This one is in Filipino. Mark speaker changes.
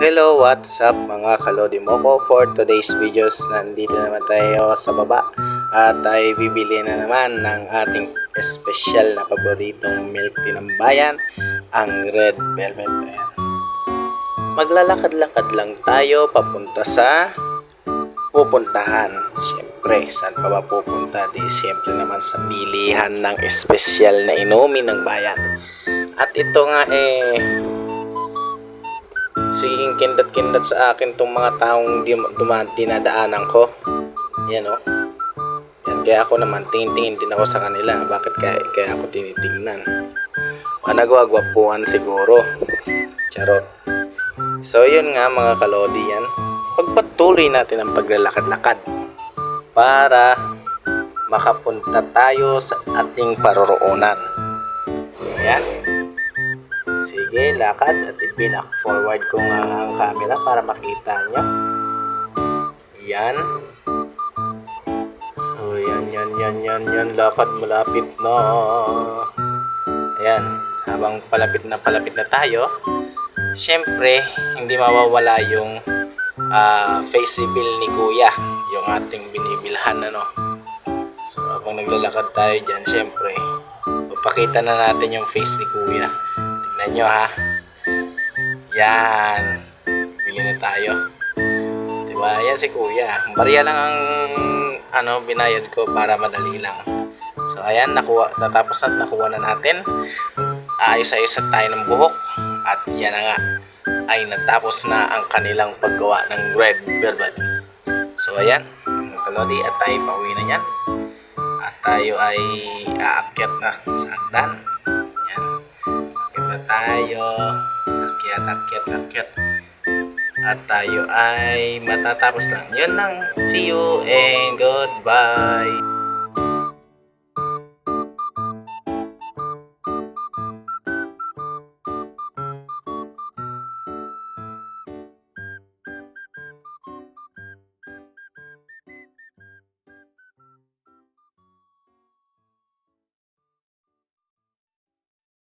Speaker 1: Hello, what's up mga kalodi mo ko? For today's videos, nandito naman tayo sa baba at tayo bibili na naman ng ating espesyal na paboritong milk tea ng bayan, ang Red Velvet. Ayan. Maglalakad-lakad lang tayo papunta sa pupuntahan. Siyempre, saan pa ba pupunta? Di siyempre naman sa bilihan ng espesyal na inumin ng bayan. At ito nga siging kindat-kindat sa akin tong mga taong dinadaanan ko. Yan o. Yan, kaya ako naman tingin-tingin din ako sa kanila. Bakit kaya ako tinitingnan? Nagwagwapuan siguro. Charot. So yun nga mga kalodi yan. Pagpatuloy natin ang paglalakad-lakad para makapunta tayo sa ating paroroonan. Yan. Sige, lakad at i-back forward ko nga ang camera para makita nyo. Yan. So, yan. Lakad, malapit na. Ayan. Habang palapit na tayo, syempre, hindi mawawala yung face bill ni Kuya. Yung ating binibilhan, ano. So, habang naglalakad tayo dyan, syempre, papakita na natin yung face ni Kuya. Tignan nyo ha. Yan. Bili na tayo. Diba? Yan si Kuya. Barya lang ang binayad ko para madali lang. So ayan, natapos na nakuha na natin. Ayos-ayos na tayo ng buhok. At yan na nga ay natapos na ang kanilang paggawa ng Red Velvet. So ayan, mga kalodi, at tayo pauwi na yan. At tayo ay aakyat na sa hagdan. Tayo akyat at tayo ay matatapos lang. Yun lang. See you and goodbye.